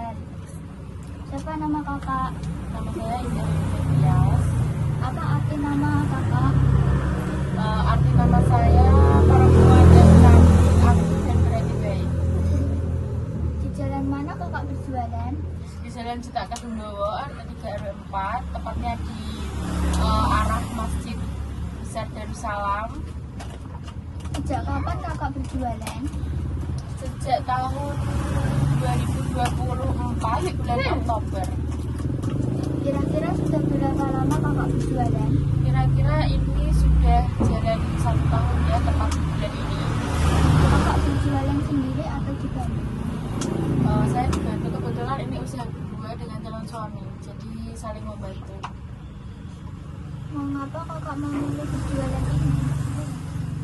jualan. Siapa nama kakak? Nama saya Indah Fitrias. Apa arti nama kakak? Arti nama saya perempuan yang cantik, aktif dan berani baik. Di jalan mana kakak berjualan? Di Jalan Cita Kedundowo, RT 3 RW 4, tepatnya di arah Masjid Besar Darussalam. Sejak kapan kakak berjualan? Sejak tahun 2024 bulan Oktober. Kira-kira sudah berapa lama kakak berjualan? Kira-kira ini sudah jalan 1 tahun ya, tepat bulan ini. Kakak berjualan sendiri atau dibantu? Saya dibantu, kebetulan ini usaha kedua dengan calon suami, jadi saling membantu. Mengapa kakak memilih berjualan ini?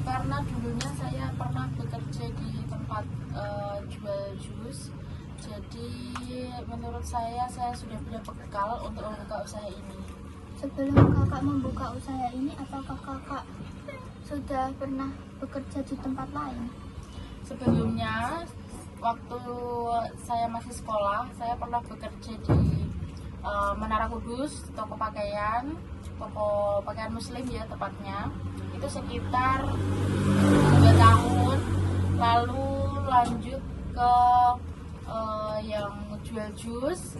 Karena dulunya saya pernah bekerja di tempat jual jus, jadi menurut saya sudah punya bekal untuk membuka usaha ini. Sebelum kakak membuka usaha ini, apakah kakak sudah pernah bekerja di tempat lain? Sebelumnya, waktu saya masih sekolah, saya pernah bekerja di Menara Kudus, toko pakaian muslim ya tepatnya. Itu sekitar 2 tahun, lalu lanjut ke yang jual jus,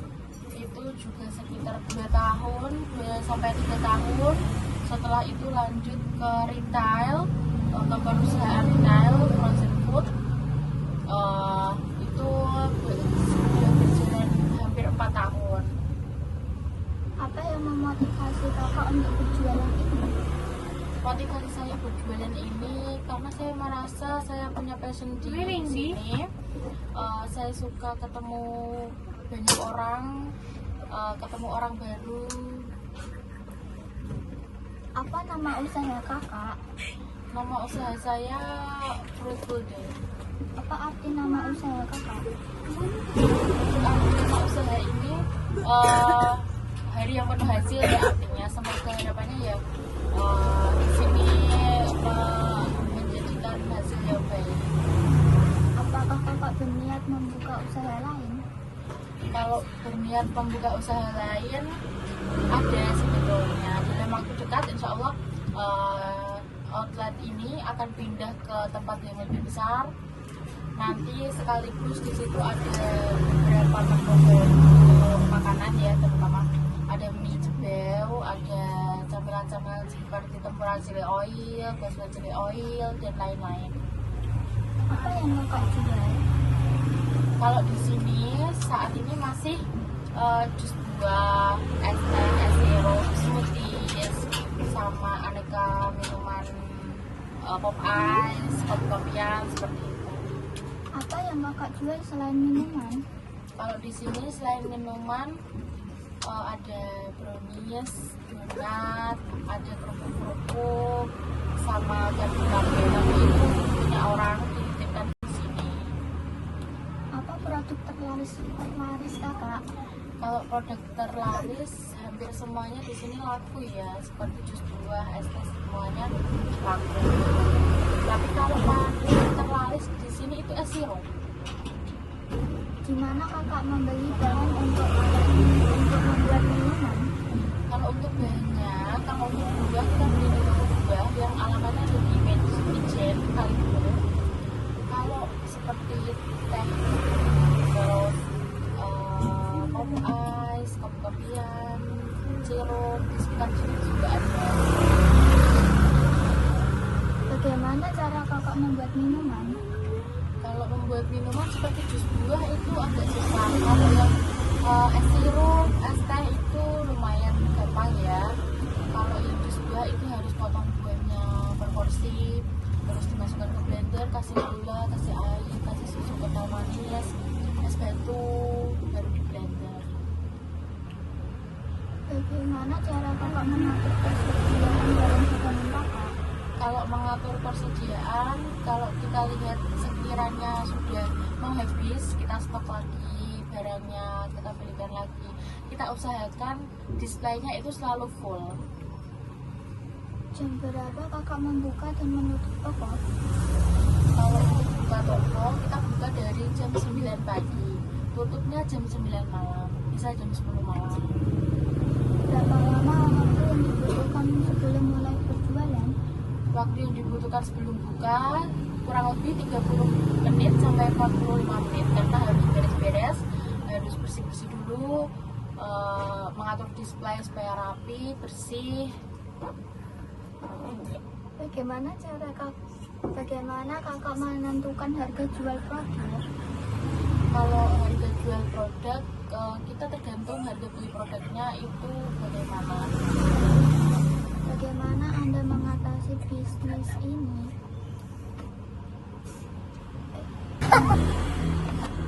itu juga sekitar 2 tahun, 2 sampai 3 tahun. Setelah itu lanjut ke retail, ke perusahaan retail frozen food. Itu sudah berjalan hampir 4 tahun. Apa yang memotivasi kakak untuk berjualan ini? Motivasi saya berjualan ini karena saya merasa saya punya passion di sini. Saya suka ketemu banyak orang, ketemu orang baru. Apa nama usaha kakak? Nama usaha saya Fruitful Day. Apa arti nama usaha kakak? Nama usaha ini hari yang penuh hasil ya, artinya semoga harapannya ya di sini menjadikan hasil yang baik. Apakah kakak berniat membuka usaha lain? Kalau berniat membuka usaha lain ada sebetulnya. Dalam waktu dekat insya Allah outlet ini akan pindah ke tempat yang lebih besar. Nanti sekaligus di situ ada beberapa menu makanan ya, terutama ada mie jebel, ada camilan-camilan seperti tempura chili oil, bakso chili oil, dan lain-lain. Apa yang kakak jual? Kalau di sini saat ini masih jus buah, es teh, es sirup, smoothies, sama aneka minuman pop ice, kopi-kopian seperti itu. Apa yang kakak jual selain minuman? Kalau di sini selain minuman ada brownies, donat, ada kerupuk-kerupuk, sama gabi-gabi. Tapi itu punya orang dititipkan di sini. Apa produk terlaris kakak? Kalau produk terlaris hampir semuanya di sini laku ya, seperti jus buah, es teh semuanya laku. Tapi kalau paling terlaris di sini itu es sirup. Di mana kakak membeli bahan untuk membuat minuman? Kalau untuk bahannya, kalau untuk buah kita beli di toko buah yang alamatnya ada di Ijen Kalimantan. Kalau seperti teh, terus pop ice, kopi-kopian, sirup, di sekitar sini juga ada. Bagaimana cara kakak membuat minuman? Kalau membuat minuman seperti jus buah itu agak susah. Kalau yang es sirup, es teh itu lumayan gampang ya. Kalau yang jus buah itu harus potong buahnya per porsi, terus dimasukkan ke blender, kasih gula, kasih air, kasih susu kental manis, es batu, baru di blender. Bagaimana cara kakak mengatur persediaan dalam hidangan kakak? Kalau mengatur persediaan, kalau kita lihat sekiranya sudah mau habis, kita stok lagi barangnya, kita belikan lagi. Kita usahakan displaynya itu selalu full. Jam berapa kakak membuka dan menutup toko? Kalau untuk buka toko, kita buka dari jam 9 pagi Tutupnya jam 9 malam, bisa jam 10 malam. Berapa lama waktu yang dibutuhkan sebelum mulai berjualan? Waktu yang dibutuhkan sebelum buka kurang lebih 30 menit sampai 45 menit karena harus beres-beres, harus bersih-bersih dulu, mengatur display supaya rapi, bersih. Bagaimana kakak menentukan harga jual produk? Kalau harga jual produk, kita tergantung harga beli produknya itu bagaimana. Bagaimana Anda mengatasi bisnis ini?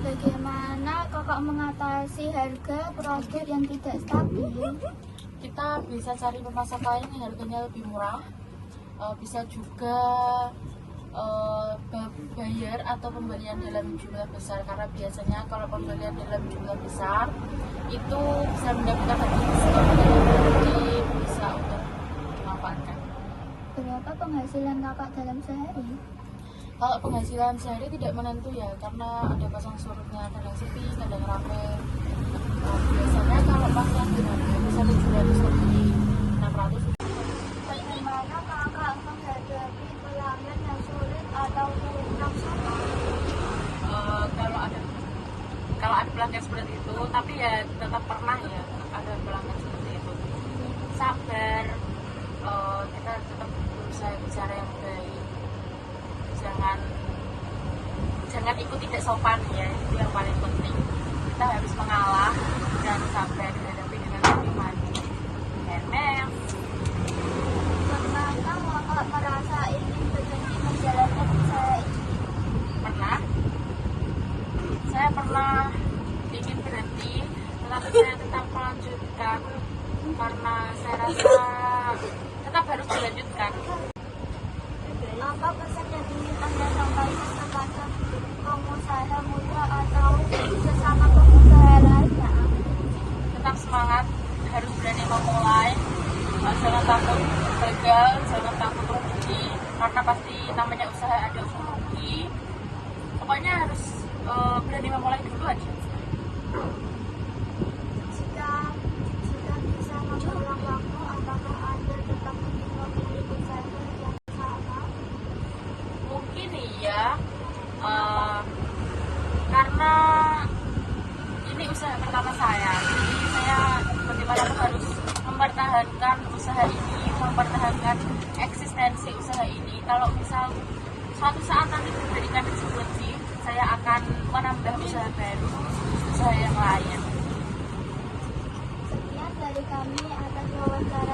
Bagaimana kakak mengatasi harga produk yang tidak stabil? Kita bisa cari pemasok lain yang harganya lebih murah, bisa juga bayar atau pembelian dalam jumlah besar, karena biasanya kalau pembelian dalam jumlah besar itu bisa mendapatkan harga diskon, jadi bisa untuk dimanfaatkan. Berapa penghasilan kakak dalam sehari? Kalau penghasilan sehari tidak menentu ya, karena ada pasang surutnya, kadang sepi, kadang rame. Biasanya kalau pasang rame bisa 700 lebih, 600. Bagaimana kakak menghadapi pelanggan yang sulit atau kurang sabar? Kalau ada pelanggan seperti itu, tapi ya tetap pernah ya ada pelanggan seperti itu. Sabar, kita tetap berusaha bicara yang baik, jangan ikut tidak sopan ya, itu yang paling penting. Kita harus mengalah dan sabar dihadapi dengan lebih maju. Pernahkah kakak merasa ingin berhenti menjalankan usaha ini? Saya pernah ingin berhenti, tetapi saya tetap melanjutkan karena saya rasa tetap harus dilanjutkan. Apa pesan yang ingin Anda sampaikan kepada pengusaha muda atau sesama pengusaha lainnya? Tetap semangat, harus berani memulai, jangan takut gagal, jangan takut rugi, karena pasti namanya usaha ada usaha rugi. Pokoknya harus berani memulai dulu aja. Jika bisa mengulang waktu, apakah Anda tetap ingin memilih usaha yang sama? Mungkin iya, karena ini usaha pertama saya, jadi saya bagaimanapun harus mempertahankan usaha ini, mempertahankan eksistensi usaha ini. Kalau misal suatu saat nanti diberikan rezeki, saya akan menambah usaha baru, usaha yang lain. Sekian dari kami atas wawancara